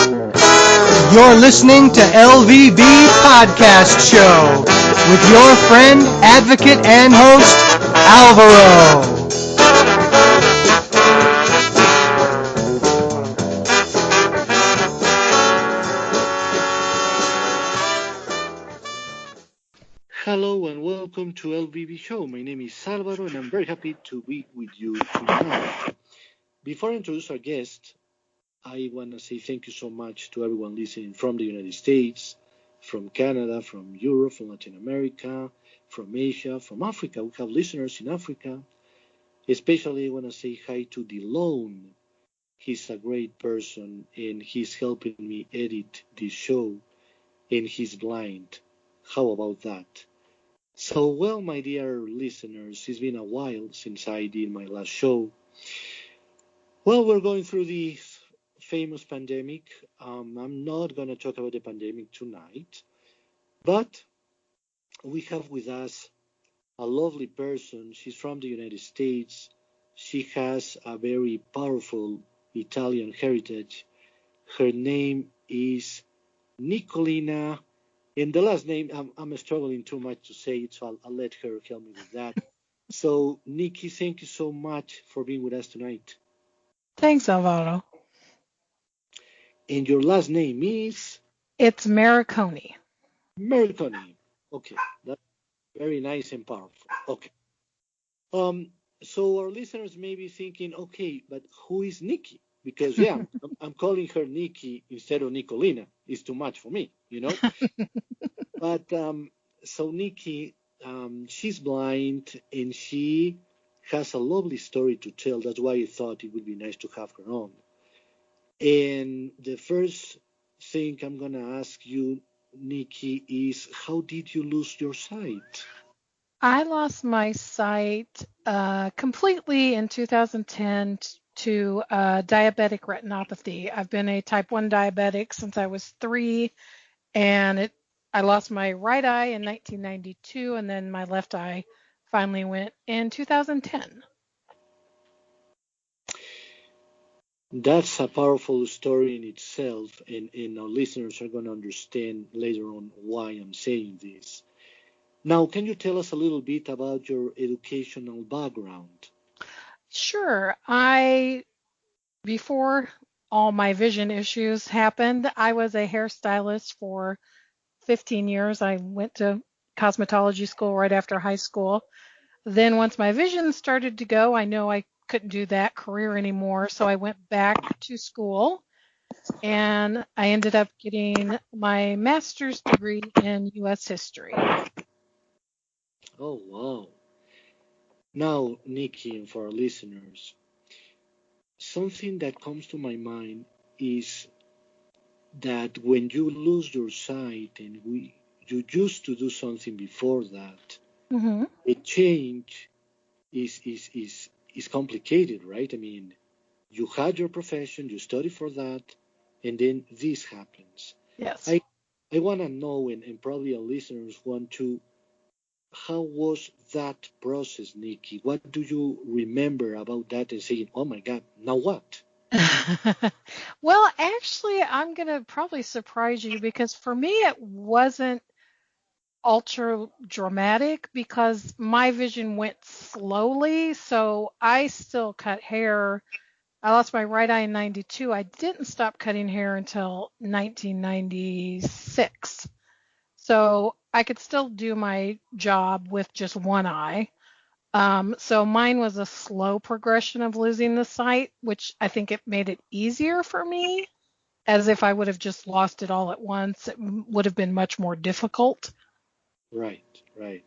You're listening to LVB Podcast Show with your friend, advocate, and host, Alvaro. Hello and welcome to LVB Show. My name is Salvador and I'm very happy to be with you tonight. Before I introduce our guest, I want to say thank you so much to everyone listening from the United States, from Canada, from Europe, from Latin America, from Asia, from Africa. We have listeners in Africa. Especially I want to say hi to Delone. He's a great person and he's helping me edit this show and he's blind. How about that? So, well, my dear listeners, it's been a while since I did my last show. Well, we're going through the famous pandemic. I'm not going to talk about the pandemic tonight, but we have with us a lovely person. She's from the United States. She has a very powerful Italian heritage. Her name is Nicolina. And the last name, I'm struggling too much to say it, so I'll let her help me with that. So, Nikki, thank you so much for being with us tonight. Thanks, Alvaro. And your last name is? It's Mariconi. Mariconi. Okay, that's very nice and powerful. Okay. So our listeners may be thinking, okay, but who is Nikki? Because I'm calling her Nikki instead of Nicolina. It's too much for me, you know. But so Nikki, she's blind and she has a lovely story to tell. That's why I thought it would be nice to have her on. And the first thing I'm going to ask you, Nikki, is how did you lose your sight? I lost my sight completely in 2010 to diabetic retinopathy. I've been a type 1 diabetic since I was 3, and I lost my right eye in 1992, and then my left eye finally went in 2010. That's a powerful story in itself, and our listeners are going to understand later on why I'm saying this. Now, can you tell us a little bit about your educational background? Sure. Before all my vision issues happened, I was a hairstylist for 15 years. I went to cosmetology school right after high school. Then once my vision started to go, I know I couldn't do that career anymore. So I went back to school and I ended up getting my master's degree in U.S. history. Oh, wow. Now, Nikki, and for our listeners, something that comes to my mind is that when you lose your sight and you used to do something before that, Mm-hmm. a change is complicated, right? I mean, you had your profession, you studied for that, and then this happens. Yes. I want to know, and probably our listeners want to, how was that process, Nikki? What do you remember about that and saying, oh my God, now what? Well, actually, I'm going to probably surprise you because for me, it wasn't ultra dramatic because my vision went slowly. So I still cut hair. I lost my right eye in 92. I didn't stop cutting hair until 1996. So I could still do my job with just one eye. So mine was a slow progression of losing the sight, which I think it made it easier for me, as if I would have just lost it all at once. It would have been much more difficult. Right, right.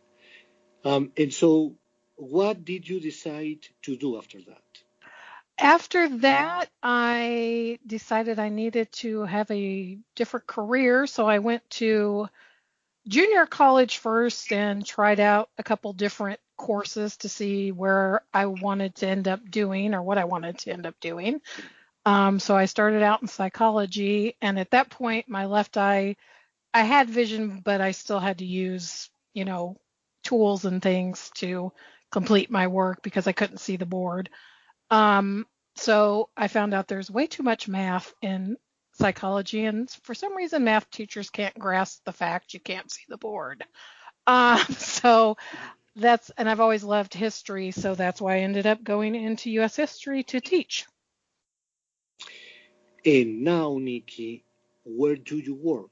And so, what did you decide to do after that? After that, I decided I needed to have a different career, so I went to junior college first and tried out a couple different courses to see where I wanted to end up doing or what I wanted to end up doing. So I started out in psychology, and at that point, my left eye, I had vision, but I still had to use, tools and things to complete my work because I couldn't see the board. Um, so I found out there's way too much math in psychology, and for some reason math teachers can't grasp the fact you can't see the board. So and I've always loved history, so that's why I ended up going into U.S. history to teach. And now, Nicci, where do you work?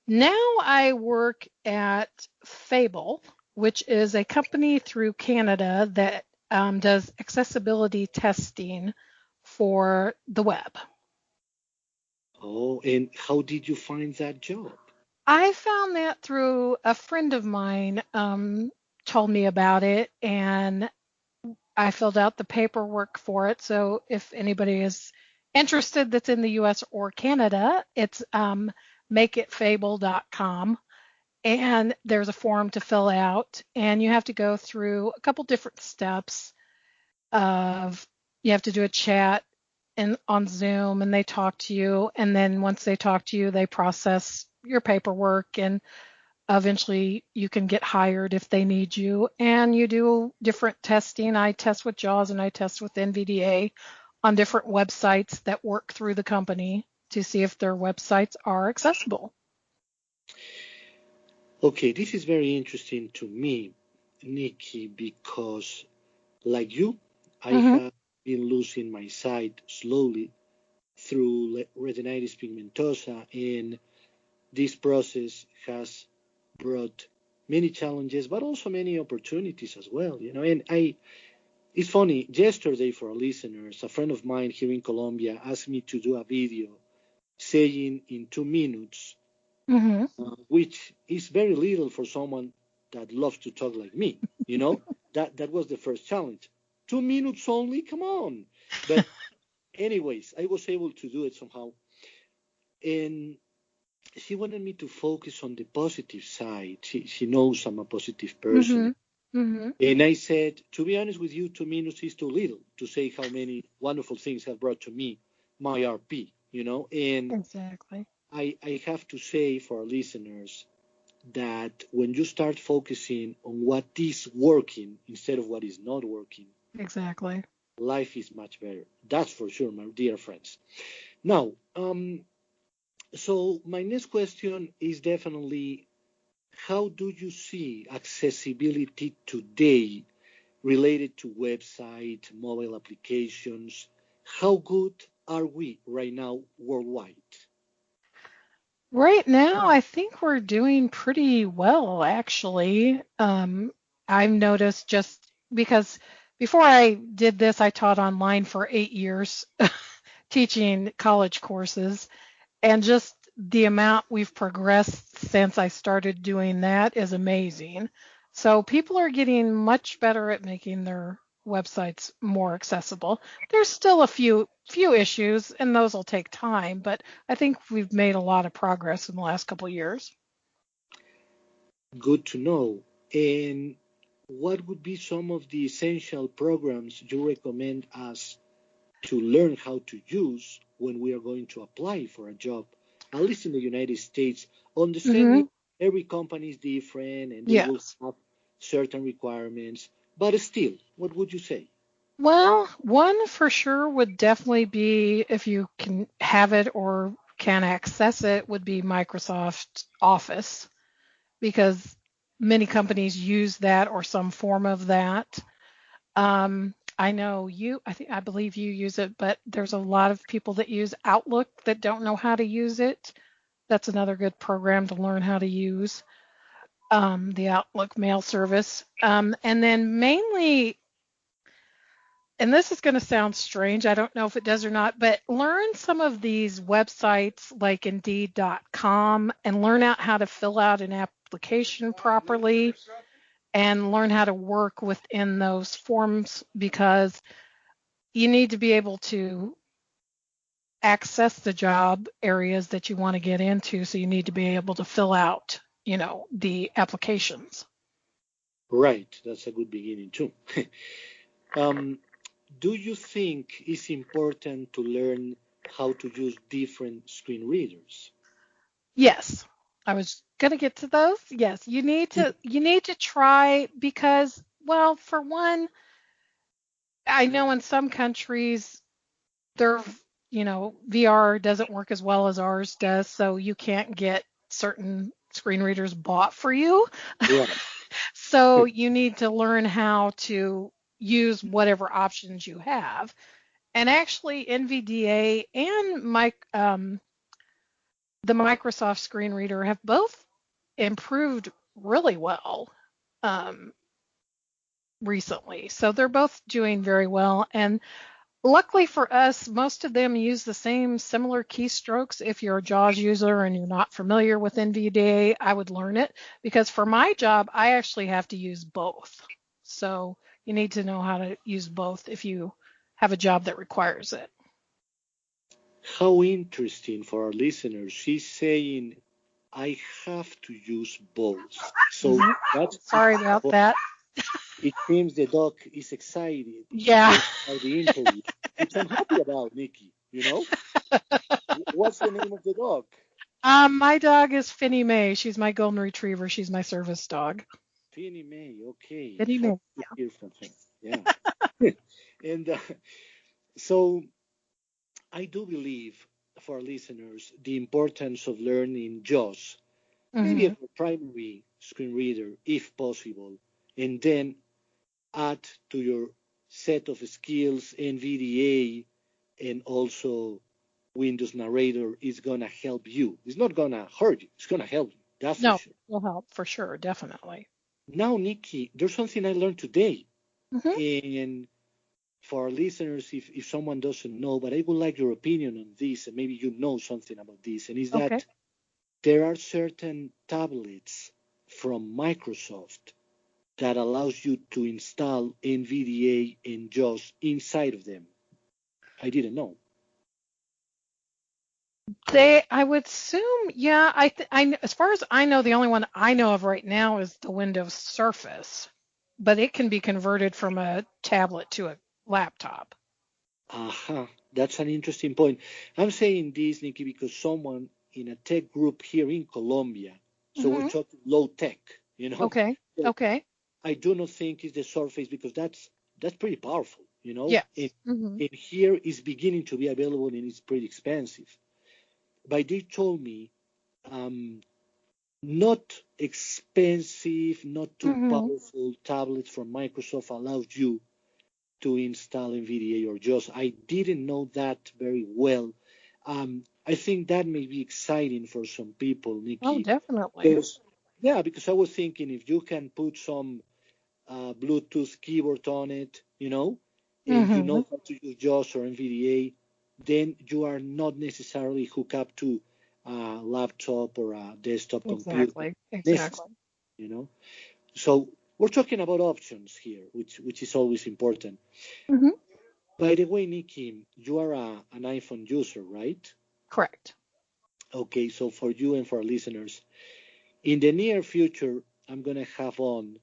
Now I work at Fable, which is a company through Canada that does accessibility testing for the web. Oh, and how did you find that job? I found that through a friend of mine told me about it, and I filled out the paperwork for it. So if anybody is interested that's in the U.S. or Canada, it's makeitfable.com. And there's a form to fill out, and you have to go through a couple different steps of you have to do a chat on Zoom, and they talk to you, and then once they talk to you, they process your paperwork, and eventually you can get hired if they need you. And you do different testing. I test with JAWS and I test with NVDA on different websites that work through the company to see if their websites are accessible. Okay, this is very interesting to me, Nicci, because like you, I have been losing my sight slowly through retinitis pigmentosa, and this process has brought many challenges, but also many opportunities as well. And it's funny. Yesterday, for our listeners, a friend of mine here in Colombia asked me to do a video saying in 2 minutes, which is very little for someone that loves to talk like me. That was the first challenge. 2 minutes only, come on. But anyways, I was able to do it somehow, and she wanted me to focus on the positive side. She knows I'm a positive person. And I said, to be honest with you, 2 minutes is too little to say how many wonderful things have brought to me my RP, and Exactly. I have to say for our listeners that when you start focusing on what is working instead of what is not working, Exactly. life is much better. That's for sure, my dear friends. Now, so my next question is definitely, how do you see accessibility today related to website, mobile applications? How good are we right now worldwide? Right now, I think we're doing pretty well, actually. I've noticed just because before I did this, I taught online for 8 years, teaching college courses, and just the amount we've progressed since I started doing that is amazing. So people are getting much better at making their websites more accessible. There's still a few issues, and those will take time, but I think we've made a lot of progress in the last couple of years. Good to know. And what would be some of the essential programs you recommend us to learn how to use when we are going to apply for a job, at least in the United States, understanding every company is different and they will Yes. have certain requirements, but still, what would you say? Well, one for sure would definitely be, if you can have it or can access it, would be Microsoft Office, because many companies use that or some form of that. I know I believe you use it, but there's a lot of people that use Outlook that don't know how to use it. That's another good program to learn how to use, the Outlook mail service. And then mainly, and this is going to sound strange, I don't know if it does or not, but learn some of these websites like Indeed.com and learn out how to fill out an application properly and learn how to work within those forms, because you need to be able to access the job areas that you want to get into, so you need to be able to fill out, the applications. Right, that's a good beginning too. um, do you think it's important to learn how to use different screen readers? Yes, I was going to get to those. Yes, you need to try, because, well, for one, I know in some countries they're VR doesn't work as well as ours does, so you can't get certain screen readers bought for you. Right. So you need to learn how to use whatever options you have. And actually, NVDA and the Microsoft screen reader have both improved really well recently. So they're both doing very well. And luckily for us, most of them use the same similar keystrokes. If you're a JAWS user and you're not familiar with NVDA, I would learn it because for my job, I actually have to use both. So you need to know how to use both if you have a job that requires it. How interesting for our listeners. She's saying, I have to use both. So that's Sorry about that. It seems the dog is excited Yeah. about the interview, which I'm happy about, Nicci. What's the name of the dog? My dog is Finny Mae. She's my golden retriever. She's my service dog. Finny Mae, okay. Finny Mae. Happy to hear from her. Yeah. And so I do believe for our listeners the importance of learning JAWS, maybe a primary screen reader if possible, and then add to your set of skills NVDA and also Windows Narrator is going to help you. It's not going to hurt you. It's going to help you. That's for sure. No, it will help for sure, definitely. Now, Nicci, there's something I learned today. Mm-hmm. And for our listeners, if someone doesn't know, but I would like your opinion on this, and maybe you know something about this, and is that there are certain tablets from Microsoft that allows you to install NVDA and JAWS inside of them. I didn't know. I would assume, yeah. As far as I know, the only one I know of right now is the Windows Surface, but it can be converted from a tablet to a laptop. Aha, that's an interesting point. I'm saying this, Nicci, because someone in a tech group here in Colombia, so we're talking low tech, Okay. So Okay. I do not think it's the Surface because that's pretty powerful, Yeah. And here is beginning to be available and it's pretty expensive. But they told me not expensive, not too powerful tablets from Microsoft allows you to install NVDA or JAWS. I didn't know that very well. I think that may be exciting for some people, Nicci. Oh, definitely. Because I was thinking if you can put some Bluetooth keyboard on it, and you know how to use JAWS or NVDA, then you are not necessarily hooked up to a laptop or a desktop computer. Exactly. So we're talking about options here, which is always important. By the way, Nicci, you are an iPhone user, right? Correct. Okay, so for you and for our listeners, in the near future, I'm going to have on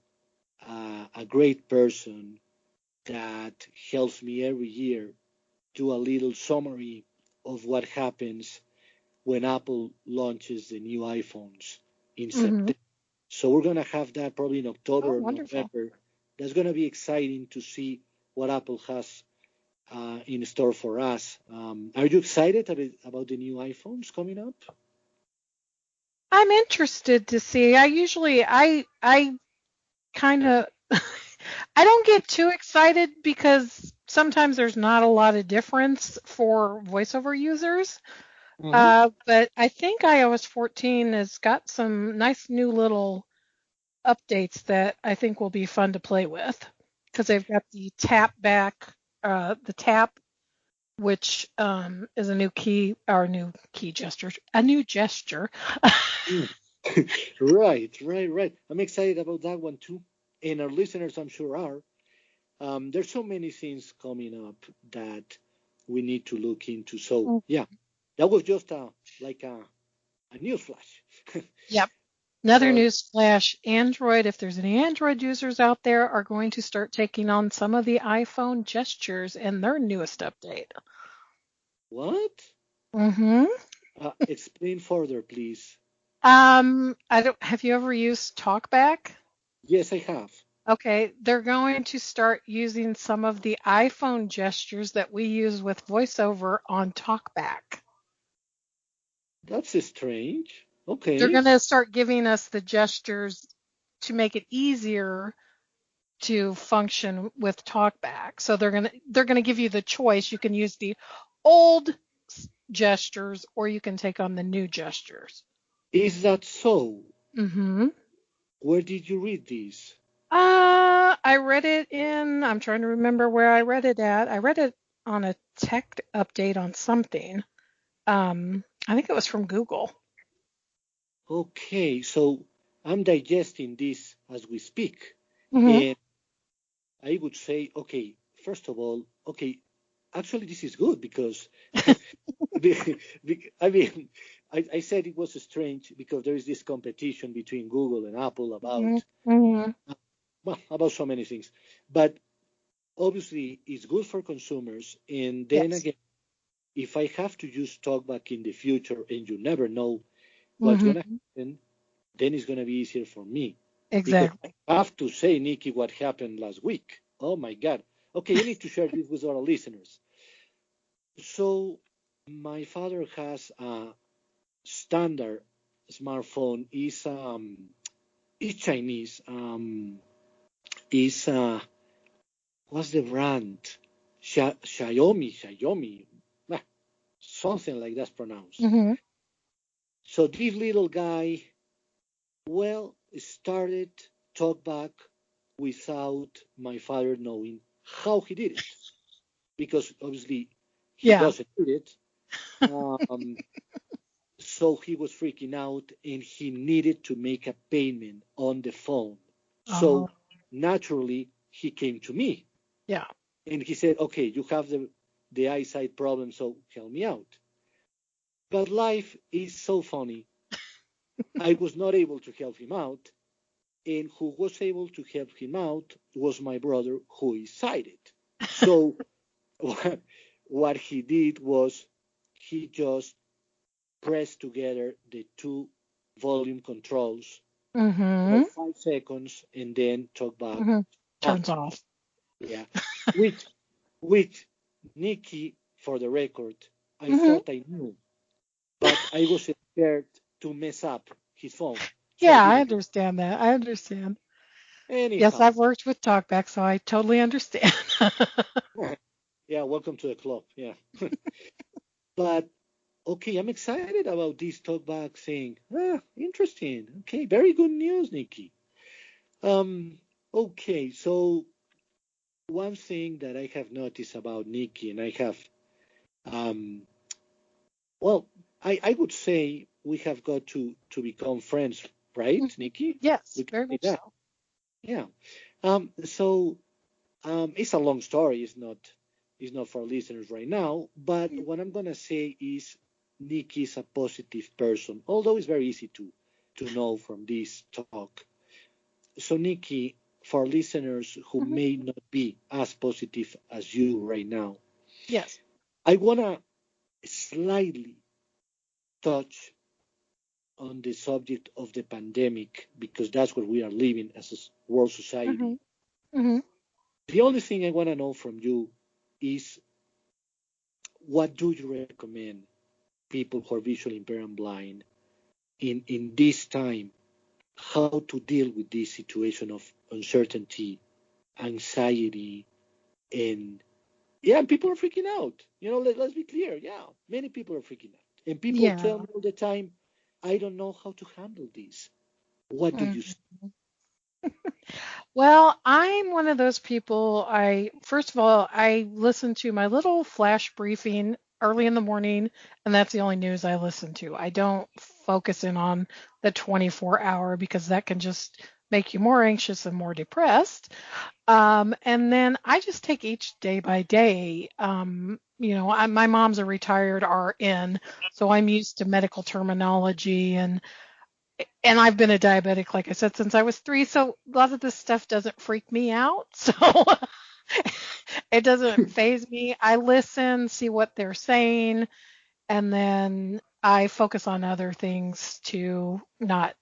a great person that helps me every year do a little summary of what happens when Apple launches the new iPhones in September. So we're going to have that probably in October or November. That's going to be exciting to see what Apple has in store for us. Are you excited about the new iPhones coming up? I'm interested to see. I kind of I don't get too excited because sometimes there's not a lot of difference for voiceover users. But I think iOS 14 has got some nice new little updates that I think will be fun to play with because they've got the tap back, the tap, which is a new key gesture, a new gesture. Right. I'm excited about that one too. And our listeners, I'm sure, are. There's so many things coming up that we need to look into. So, yeah, that was just like a news flash. Yep. Another news flash, Android, if there's any Android users out there, are going to start taking on some of the iPhone gestures in their newest update. What? Explain further, please. Have you ever used TalkBack? Yes, I have. Okay, they're going to start using some of the iPhone gestures that we use with VoiceOver on TalkBack. That's strange. They're Okay. going to start giving us the gestures to make it easier to function with TalkBack. So they're going to give you the choice. You can use the old gestures or you can take on the new gestures. Is that so? Mhm. Where did you read this? I read it I'm trying to remember where I read it at. I read it on a tech update on something. I think it was from Google. Okay, so I'm digesting this as we speak. Mhm. And I would say, okay, first of all, okay, actually, this is good because, I mean, I said it was strange because there is this competition between Google and Apple about, Mhm. Mhm. well, about so many things. But obviously, it's good for consumers. And then Yes. again, if I have to use TalkBack in the future and you never know what's going to Mhm. happen, then it's going to be easier for me because Exactly. I have to say, Nikki, what happened last week. Oh my God. Okay, I need to share this with our listeners. So, my father has a standard smartphone. Is Chinese. Is what's the brand? Xiaomi, something like that's pronounced. Mhm. So this little guy, well, started talkback without my father knowing how he did it, because obviously he Yeah. doesn't do it. Um, so he was freaking out and he needed to make a payment on the phone. Oh, So naturally, he came to me yeah. and he said, okay, you have the eyesight problem, so help me out. But life is so funny. I was not able to help him out. And who was able to help him out was my brother, who is sighted. So what he did was he just pressed together the two volume controls for Mhm. 5 seconds and then talk back Mhm. on. Turns off. Yeah. Which, which Nikki, for the record, I Mhm. thought I knew, but I was scared to mess up his phone. So I Yeah, I didn't. understand that. I understand. Yes, Anyhow, I've worked with TalkBack, so I totally understand. yeah, welcome to the club. Yeah. But okay, I'm excited about this talkback thing. Interesting. Okay, very good news, Nikki. Um, okay, so one thing that I have noticed about Nikki, and I have, um, well, I would say we have got to become friends, right, Mhm. Nikki? Yes, We can very say much that. so. Yeah. So it's a long story. It's not for listeners right now. But what I'm gonna say is Nikki is a positive person, although it's very easy to know from this talk. So Nikki, for listeners who Mhm. may not be as positive as you right now, Yes. I wanna slightly touch on the subject of the pandemic because that's what we are living as a world society. Mhm. Mhm. The only thing I want to know from you is what do you recommend people who are visually impaired and blind in this time, how to deal with this situation of uncertainty, anxiety, and yeah, people are freaking out. Let's be clear. Yeah, many people are freaking out, and people tell Yeah. me all the time, I don't know how to handle this. What do Mhm. you say? Well, I'm one of those people. First of all, I listen to my little flash briefing early in the morning, and that's the only news I listen to. I don't focus in on the 24-hour because that can just make you more anxious and more depressed. And then I just take each day by day. My mom's a retired RN, so I'm used to medical terminology and I've been a diabetic, like I said, since I was 3. So a lot of this stuff doesn't freak me out. So it doesn't phase me. I listen, see what they're saying, and then I focus on other things to not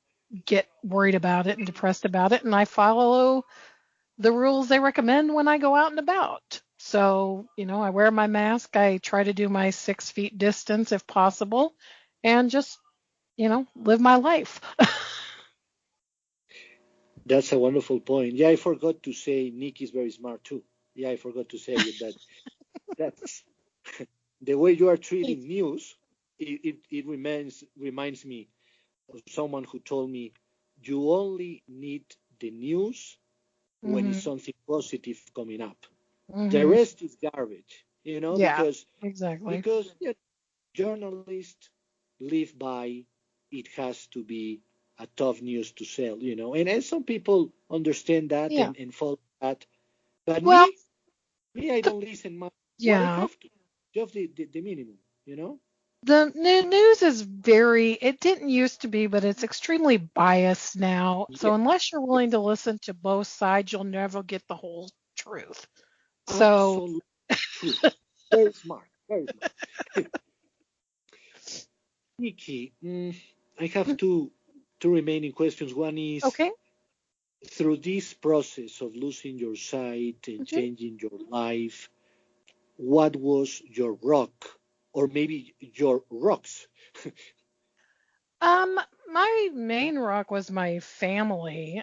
get worried about it and depressed about it. And I follow the rules they recommend when I go out and about. So, I wear my mask. I try to do my 6 feet distance if possible and just, live my life. That's a wonderful point. Yeah, I forgot to say Nick is very smart too. Yeah, I forgot to say it. That's the way you are treating news. It reminds me of someone who told me you only need the news when hmm it's something positive coming up. The hmm rest is garbage, Yeah, exactly. because yeah, journalists live by it has to be a tough news to sell, and some people understand that Yeah. and follow that. But Well, me, I the, don't listen much. What I yeah. have to, just the minimum. The news is it didn't used to be, but it's extremely biased now. Yeah, So unless you're willing to listen to both sides, you'll never get the whole truth. So, absolutely true. Very smart, very smart. Nikki, I have two remaining questions. One is, okay. through this process of losing your sight and Mhm. changing your life, what was your rock, or maybe your rocks? Um, my main rock was my family.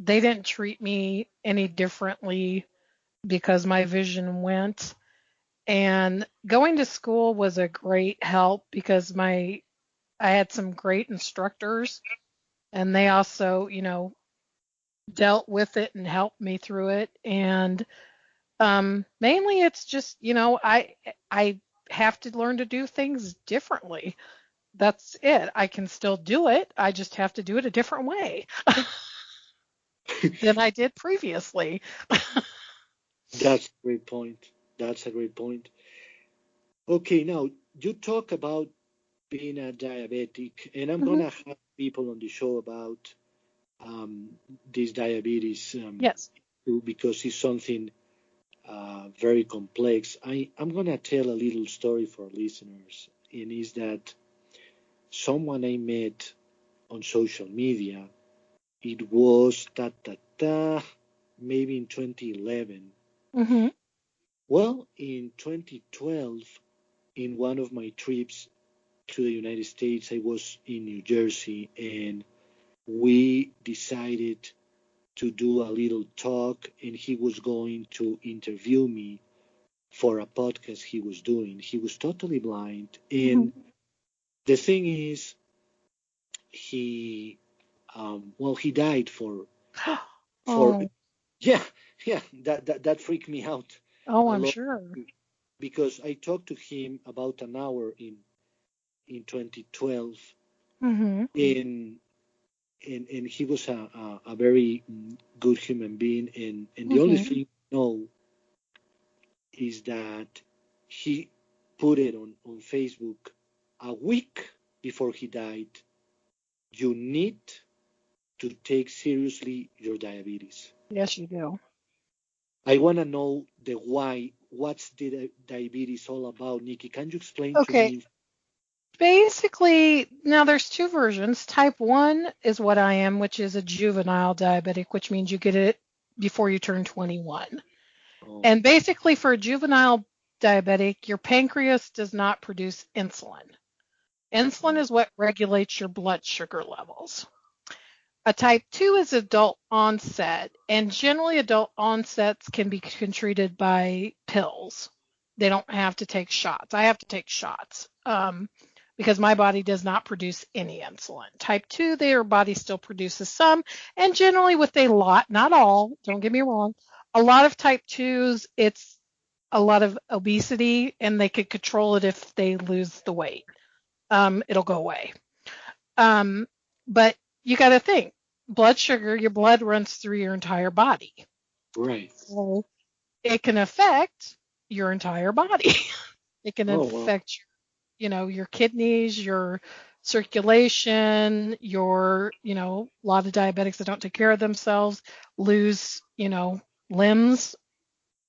They didn't treat me any differently because my vision went. And going to school was a great help because I had some great instructors and they also, dealt with it and helped me through it. And mainly it's just, I have to learn to do things differently. That's it. I can still do it. I just have to do it a different way than I did previously. That's a great point. That's a great point. Okay, now you talk about being a diabetic, and I'm hmm gonna have people on the show about this diabetes Yes. too, because it's something very complex. I'm gonna tell a little story for listeners, and is that someone I met on social media. It was maybe in 2011. hmm Well, in 2012, in one of my trips to the United States, I was in New Jersey, and we decided to do a little talk, and he was going to interview me for a podcast he was doing. He was totally blind, hmm and the thing is, he he died for Oh, yeah, yeah, that freaked me out oh, a I'm lot, sure. because I talked to him about an hour in 2012, hmm and and he was a very good human being, and the only hmm thing I know is that he put it on Facebook a week before he died. You need to take seriously your diabetes. Yes, you do. I want to know the why. What's the diabetes all about, Nikki? Can you explain to Okay. me? Basically, now there's two versions. Type 1 is what I am, which is a juvenile diabetic, which means you get it before you turn 21. Oh, And basically, for a juvenile diabetic, your pancreas does not produce insulin. Insulin oh, is what regulates your blood sugar levels. A type 2 is adult onset, and generally, adult onsets can be treated by pills. They don't have to take shots. I have to take shots because my body does not produce any insulin. Type 2, their body still produces some, and generally, with a lot, not all, don't get me wrong, a lot of type 2s, it's a lot of obesity, and they could control it if they lose the weight. It'll go away. Um, but you got to think, blood sugar, your blood runs through your entire body. right. So it can affect your entire body. It can Oh, well. affect, your kidneys, your circulation, a lot of diabetics that don't take care of themselves lose, limbs,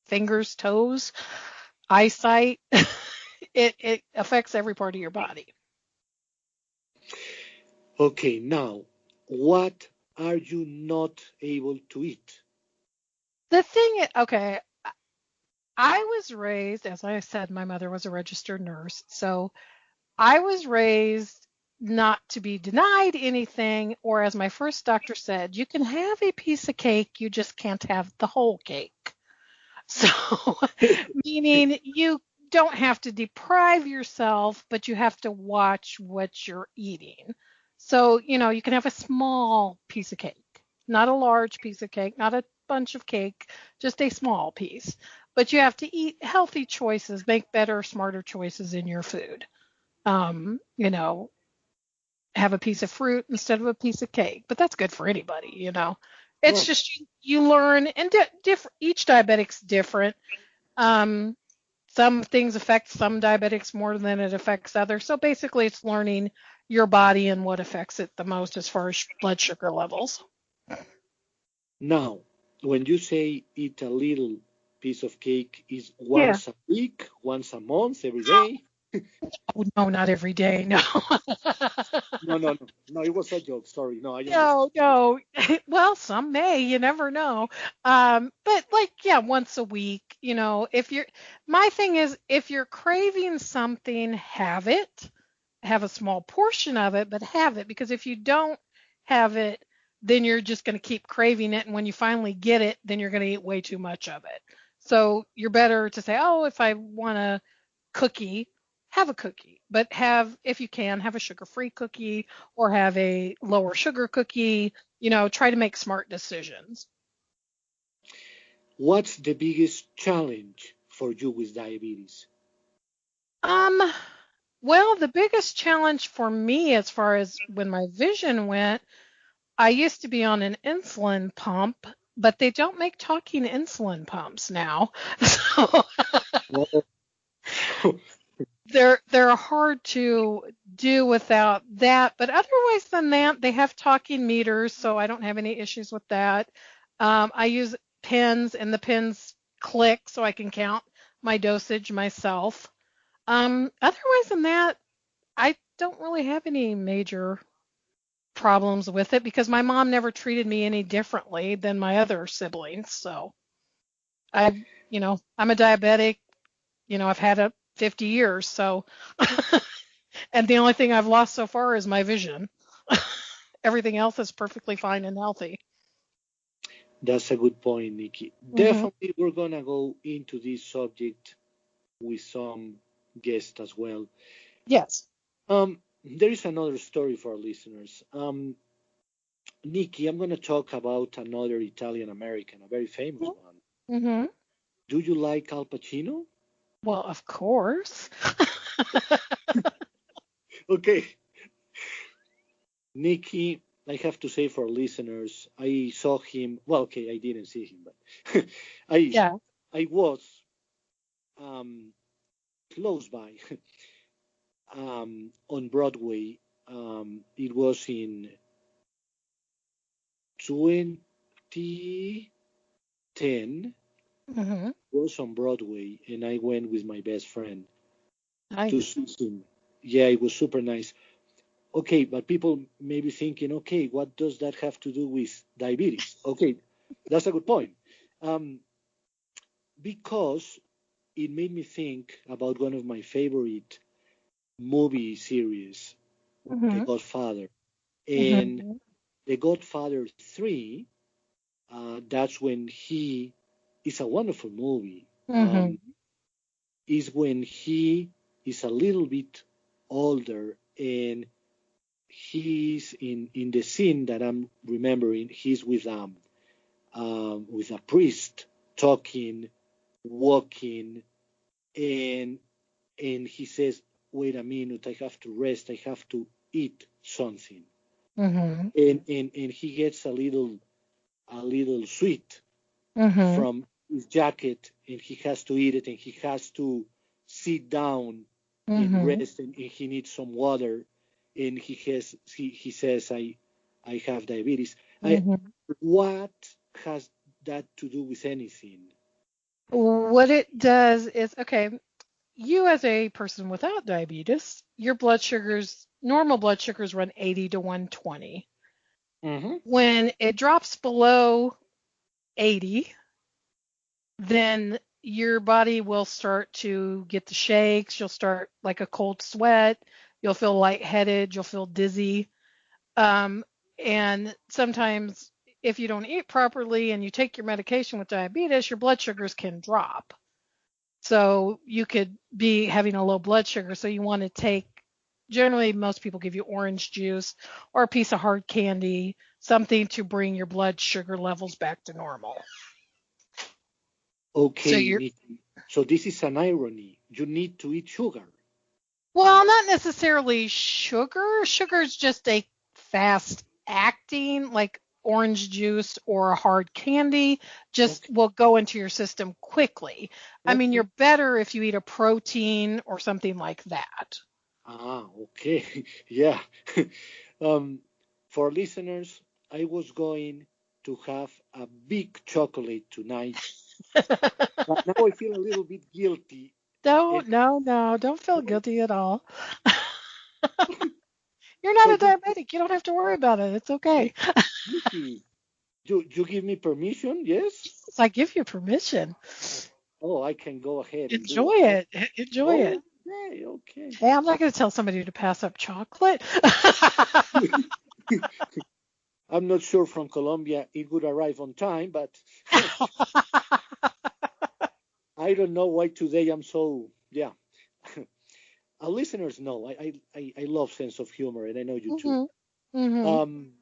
fingers, toes, eyesight. It affects every part of your body. Okay, now, what are you not able to eat? The thing is, okay, I was raised, as I said, my mother was a registered nurse, so I was raised not to be denied anything, or as my first doctor said, you can have a piece of cake, you just can't have the whole cake. So, meaning you don't have to deprive yourself, but you have to watch what you're eating. So, you can have a small piece of cake, not a large piece of cake, not a bunch of cake, just a small piece. But you have to eat healthy choices, make better, smarter choices in your food. Um, you know, have a piece of fruit instead of a piece of cake, but that's good for anybody. It's Right. just you learn, and each diabetic's different. Um, some things affect some diabetics more than it affects others. So basically, it's learning your body and what affects it the most as far as blood sugar levels. Now, when you say eat a little piece of cake, is Yeah. once a week, once a month, every day? Oh, no, not every day. No. No, no, no, no. It was a joke. Sorry. No, I understand. No, no. Well, some may, you never know. But like, yeah, once a week, my thing is, if you're craving something, have it, have a small portion of it, but have it, because if you don't have it, then you're just going to keep craving it. And when you finally get it, then you're going to eat way too much of it. So you're better to say, oh, if I want a cookie, have a cookie, but if you can, have a sugar-free cookie or have a lower sugar cookie. Try to make smart decisions. What's the biggest challenge for you with diabetes? Um, well, the biggest challenge for me as far as when my vision went, I used to be on an insulin pump, but they don't make talking insulin pumps now. So Well, they're hard to do without that, but otherwise than that, they have talking meters, so I don't have any issues with that. I use pens, and the pens click so I can count my dosage myself. Otherwise than that, I don't really have any major problems with it because my mom never treated me any differently than my other siblings. So I'm a diabetic. I've had it 50 years, so and the only thing I've lost so far is my vision. Everything else is perfectly fine and healthy. that's a good point, Nikki. Hmm. Definitely, we're gonna go into this subject with some guests as well. Yes. There is another story for our listeners. Nikki, I'm gonna talk about another Italian American, a very famous one. Hmm. Do you like Al Pacino? Well, of course. Okay, Nikki, I have to say for our listeners, I saw him. Well, okay, I didn't see him, but I Yeah. I was um, close by on Broadway. It was in 2010. Hmm. Was on Broadway, and I went with my best friend to Nice. see him. Yeah, it was super nice. Okay, but people may be thinking, okay, what does that have to do with diabetes? Okay, that's a good point. Um, because it made me think about one of my favorite movie series, The Hmm. Godfather. And Hmm. The Godfather 3, that's when he is a wonderful movie. Hmm. Is when he is a little bit older and he's in the scene that I'm remembering. He's with a priest talking, walking, and he says, "Wait a minute, I have to rest. I have to eat something." Hmm. And he gets a little sweet Hmm. from his jacket, and he has to eat it, and he has to sit down and Hmm. rest, and he needs some water, and he says, I have diabetes. Hmm. What has that to do with anything? What it does is, okay, you as a person without diabetes, your normal blood sugars run 80 to 120. Mm-hmm. When it drops below 80, then your body will start to get the shakes. You'll start like a cold sweat. You'll feel lightheaded. You'll feel dizzy. Um, and sometimes if you don't eat properly and you take your medication with diabetes, your blood sugars can drop. So you could be having a low blood sugar. So you want to take, generally, most people give you orange juice or a piece of hard candy, something to bring your blood sugar levels back to normal. So Okay, you're, Nicci. So this is an irony. You need to eat sugar. well, not necessarily sugar. Sugar is just a fast acting, like orange juice or a hard candy, just Okay. will go into your system quickly. I mean, Okay. you're better if you eat a protein or something like that. Okay. Yeah. um, for listeners, I was going to have a big chocolate tonight, but now I feel a little bit guilty. And No, don't feel no, guilty at all. You're so not a diabetic. You don't have to worry about it. It's okay. Nicci, you give me permission? Yes? So I give you permission. Oh, I can go ahead and do Enjoy it, huh? it. Enjoy it. Okay, okay. Hey, I'm not going to tell somebody to pass up chocolate. I'm not sure from Colombia it would arrive on time, but I don't know why today I'm so, yeah. Our listeners know I love sense of humor, and I know you too. hmm hmm Um,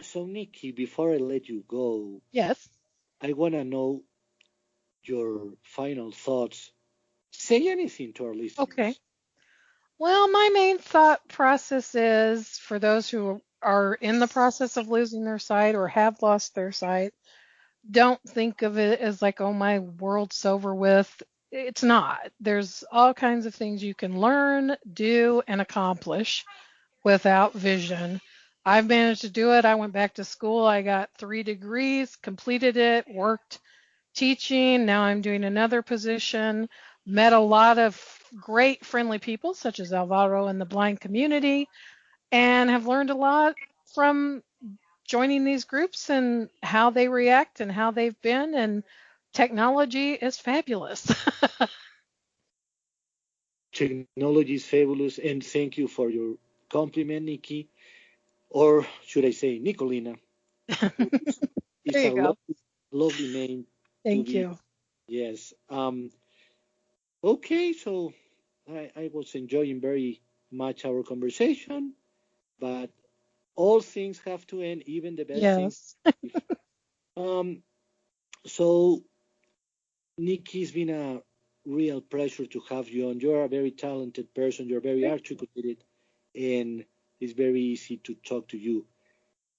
so, Nicci, before I let you go, Yes. I want to know your final thoughts. Say anything to our Okay. listeners. Well, my main thought process is for those who are in the process of losing their sight or have lost their sight, don't think of it as like, oh, my world's over with. It's not. There's all kinds of things you can learn, do, and accomplish without vision. I've managed to do it. I went back to school. I got 3 degrees, completed it, worked teaching. Now I'm doing another position. Met a lot of great friendly people, such as Alvaro in the blind community, and have learned a lot from joining these groups and how they react and how they've been. And technology is fabulous. Technology is fabulous, and thank you for your compliment, Nicci, or should I say, Nicolina. There It's you a go. lovely name to Thank be. you. Yes. Okay, so I was enjoying very much our conversation, but all things have to end, even the best things. Yes. Um, so, Nikki, it's been a real pleasure to have you on. You're a very talented person, you're very articulated, and it's very easy to talk to you.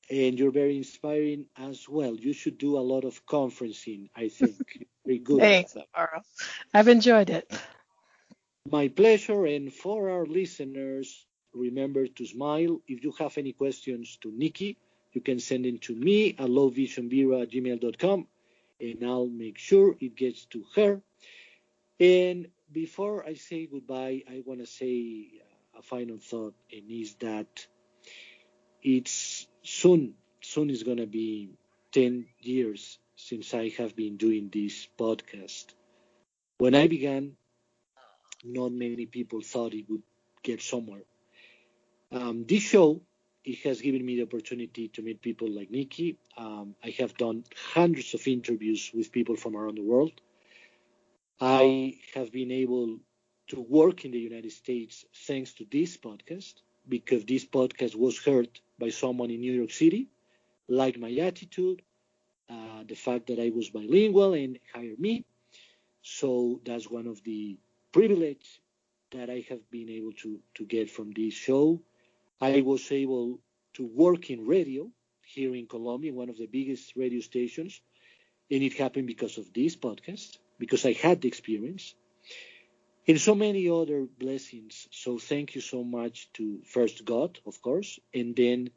And you're very inspiring as well. You should do a lot of conferencing, I think. Very good at Thanks, that. Alvaro. I've enjoyed it. My pleasure. And for our listeners, remember to smile. If you have any questions to Nikki, you can send it to me at lowvisionbureau@gmail.com, and I'll make sure it gets to her. And before I say goodbye, I want to say a final thought, and is that it's soon is going to be 10 years since I have been doing this podcast. When I began, not many people thought it would get somewhere. This show, it has given me the opportunity to meet people like Nicci. I have done hundreds of interviews with people from around the world. I have been able to work in the United States thanks to this podcast, because this podcast was heard by someone in New York City, liked my attitude, the fact that I was bilingual, and hired me. So that's one of the privilege that I have been able to get from this show. I was able to work in radio here in Colombia, one of the biggest radio stations, and it happened because of this podcast, because I had the experience, and so many other blessings. So thank you so much to first God, of course, and then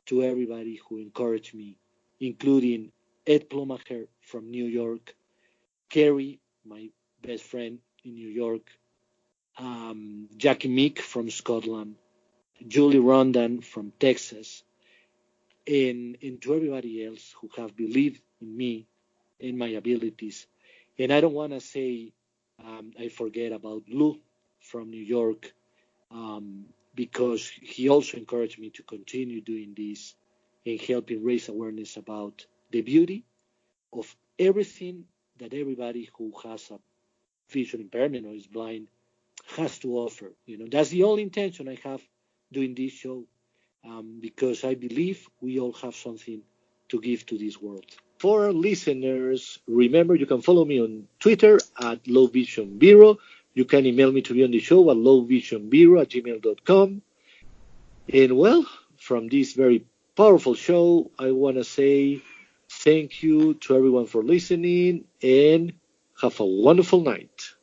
to everybody who encouraged me, including Ed Plomacher from New York, Kerry, my best friend in New York, Jackie Meek from Scotland, Julie Rondan from Texas, and to everybody else who have believed in me and my abilities. And I don't want to say I forget about Lou from New York, because he also encouraged me to continue doing this and helping raise awareness about the beauty of everything that everybody who has a visual impairment or is blind has to offer. That's the only intention I have doing this show, because I believe we all have something to give to this world. For our listeners, remember you can follow me on Twitter at Low Vision Bureau. You can email me to be on the show at lowvisionbureau@gmail.com. And well, from this very powerful show, I want to say thank you to everyone for listening and have a wonderful night.